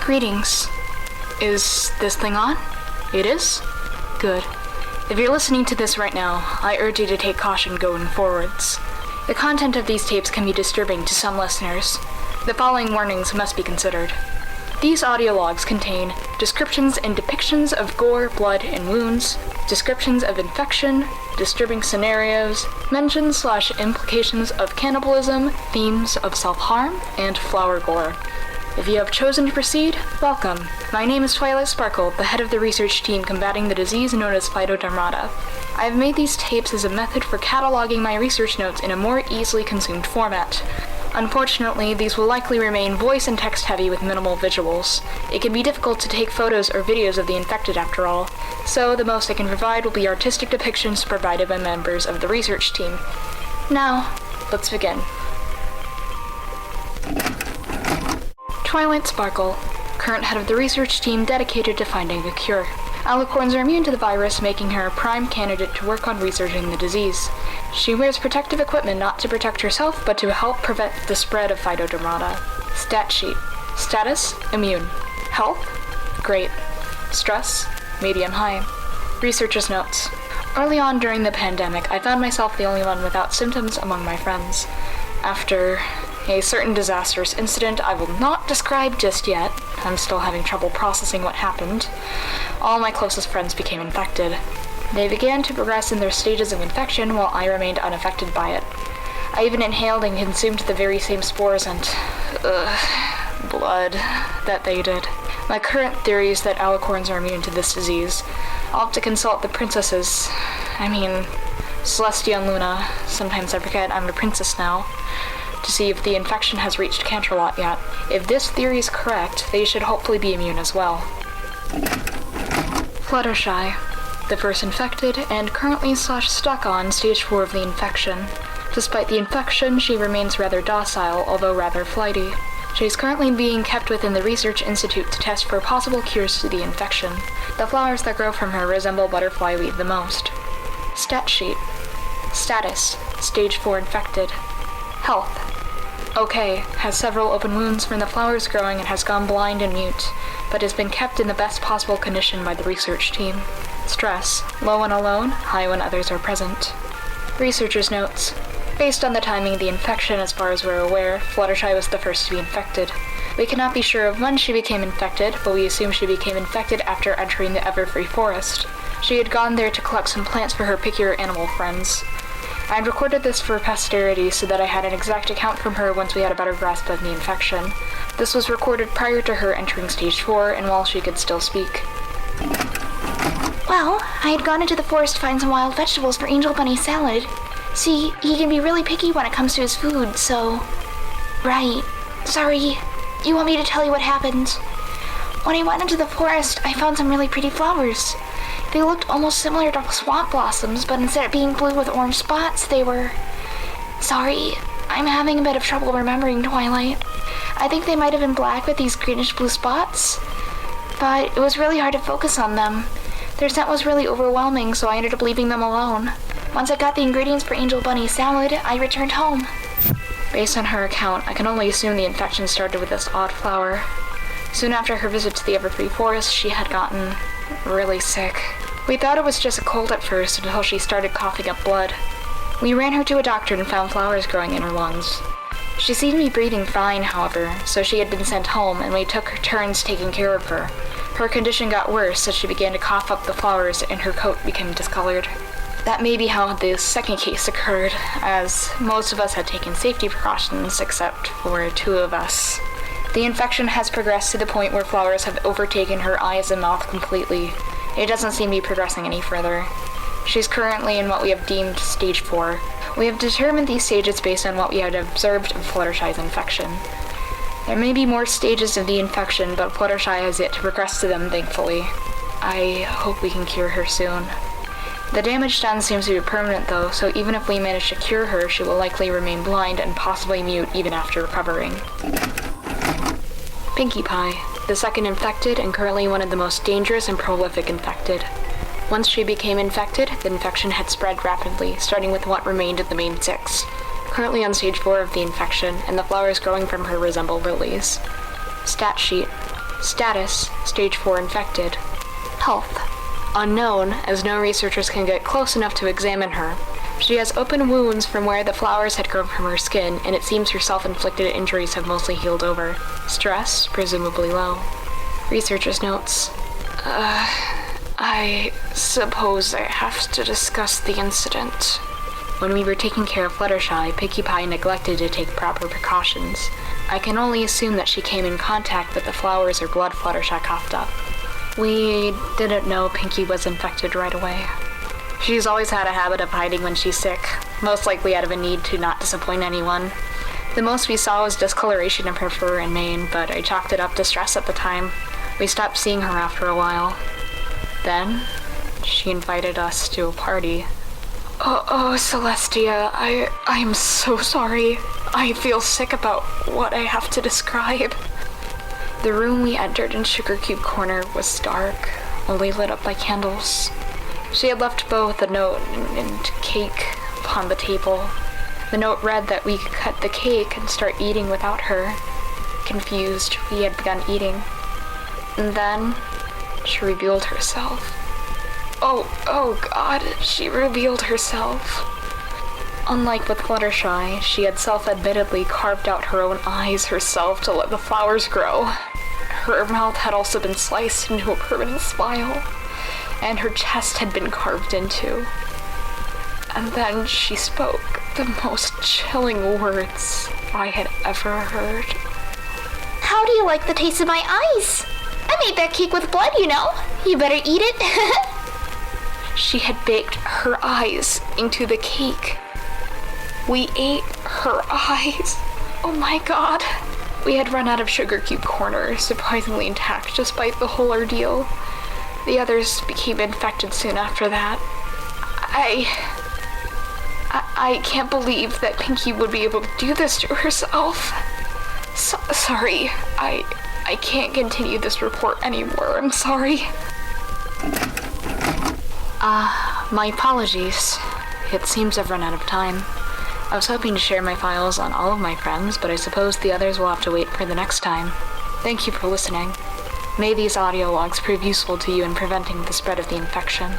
Greetings. Is this thing on? It is? Good. If you're listening to this right now, I urge you to take caution going forwards. The content of these tapes can be disturbing to some listeners. The following warnings must be considered. These audio logs contain descriptions and depictions of gore, blood, and wounds, descriptions of infection, disturbing scenarios, mentions/implications of cannibalism, themes of self-harm, and flower gore. If you have chosen to proceed, welcome. My name is Twilight Sparkle, the head of the research team combating the disease known as PHYTODERMATA. I have made these tapes as a method for cataloging my research notes in a more easily consumed format. Unfortunately, these will likely remain voice and text heavy with minimal visuals. It can be difficult to take photos or videos of the infected after all, so the most I can provide will be artistic depictions provided by members of the research team. Now, let's begin. Twilight Sparkle, current head of the research team dedicated to finding a cure. Alicorns are immune to the virus, making her a prime candidate to work on researching the disease. She wears protective equipment not to protect herself, but to help prevent the spread of PHYTODERMATA. Stat sheet. Status: immune. Health: great. Stress: medium-high. Researcher's notes. Early on during the pandemic, I found myself the only one without symptoms among my friends. After a certain disastrous incident I will not describe just yet, I'm still having trouble processing what happened, all my closest friends became infected. They began to progress in their stages of infection while I remained unaffected by it. I even inhaled and consumed the very same spores and blood that they did. My current theory is that alicorns are immune to this disease. I'll have to consult the princesses. Celestia and Luna. Sometimes I forget I'm a princess now. To see if the infection has reached Canterlot yet. If this theory is correct, they should hopefully be immune as well. Fluttershy, the first infected and currently stuck on stage 4 of the infection. Despite the infection, she remains rather docile, although rather flighty. She is currently being kept within the Research Institute to test for possible cures to the infection. The flowers that grow from her resemble butterfly weed the most. Stat sheet. Status: stage 4 infected. Health: okay, has several open wounds from the flowers growing and has gone blind and mute, but has been kept in the best possible condition by the research team. Stress: low when alone, high when others are present. Researcher's notes. Based on the timing of the infection, as far as we're aware, Fluttershy was the first to be infected. We cannot be sure of when she became infected, but we assume she became infected after entering the Everfree Forest. She had gone there to collect some plants for her pickier animal friends. I had recorded this for posterity so that I had an exact account from her once we had a better grasp of the infection. This was recorded prior to her entering stage 4 and while she could still speak. Well, I had gone into the forest to find some wild vegetables for Angel Bunny's salad. See, he can be really picky when it comes to his food, so... Right. Sorry. You want me to tell you what happened? When I went into the forest, I found some really pretty flowers. They looked almost similar to swamp blossoms, but instead of being blue with orange spots, they were... Sorry, I'm having a bit of trouble remembering, Twilight. I think they might have been black with these greenish-blue spots, but it was really hard to focus on them. Their scent was really overwhelming, so I ended up leaving them alone. Once I got the ingredients for Angel Bunny's salad, I returned home. Based on her account, I can only assume the infection started with this odd flower. Soon after her visit to the Everfree Forest, she had gotten really sick. We thought it was just a cold at first until she started coughing up blood. We ran her to a doctor and found flowers growing in her lungs. She seemed to be breathing fine, however, so she had been sent home and we took turns taking care of her. Her condition got worse as she began to cough up the flowers and her coat became discolored. That may be how the second case occurred, as most of us had taken safety precautions except for 2 of us. The infection has progressed to the point where flowers have overtaken her eyes and mouth completely. It doesn't seem to be progressing any further. She's currently in what we have deemed stage 4. We have determined these stages based on what we had observed of Fluttershy's infection. There may be more stages of the infection, but Fluttershy has yet to progress to them, thankfully. I hope we can cure her soon. The damage done seems to be permanent though, so even if we manage to cure her, she will likely remain blind and possibly mute even after recovering. Pinkie Pie, the second infected and currently one of the most dangerous and prolific infected. Once she became infected, the infection had spread rapidly, starting with what remained of the main 6. Currently on stage 4 of the infection, and the flowers growing from her resemble lilies. Stat sheet. Status, stage 4 infected. Health. Unknown, as no researchers can get close enough to examine her. She has open wounds from where the flowers had grown from her skin, and it seems her self-inflicted injuries have mostly healed over. Stress, presumably low. Researcher's notes. I suppose I have to discuss the incident. When we were taking care of Fluttershy, Pinkie Pie neglected to take proper precautions. I can only assume that she came in contact with the flowers or blood Fluttershy coughed up. We didn't know Pinkie was infected right away. She's always had a habit of hiding when she's sick, most likely out of a need to not disappoint anyone. The most we saw was discoloration of her fur and mane, but I chalked it up to stress at the time. We stopped seeing her after a while. Then, she invited us to a party. Oh, Celestia, I'm so sorry. I feel sick about what I have to describe. The room we entered in Sugar Cube Corner was dark, only lit up by candles. She had left both a note and cake upon the table. The note read that we could cut the cake and start eating without her. Confused, we had begun eating. And then, she revealed herself. Oh God, she revealed herself. Unlike with Fluttershy, she had self-admittedly carved out her own eyes herself to let the flowers grow. Her mouth had also been sliced into a permanent smile, and her chest had been carved into. And then she spoke the most chilling words I had ever heard. How do you like the taste of my eyes? I made that cake with blood, you know. You better eat it. She had baked her eyes into the cake. We ate her eyes. Oh my God. We had run out of Sugar Cube Corner, surprisingly intact despite the whole ordeal. The others became infected soon after that. I can't believe that Pinkie would be able to do this to herself. Sorry, I can't continue this report anymore. I'm sorry. My apologies. It seems I've run out of time. I was hoping to share my files on all of my friends, but I suppose the others will have to wait for the next time. Thank you for listening. May these audio logs prove useful to you in preventing the spread of the infection.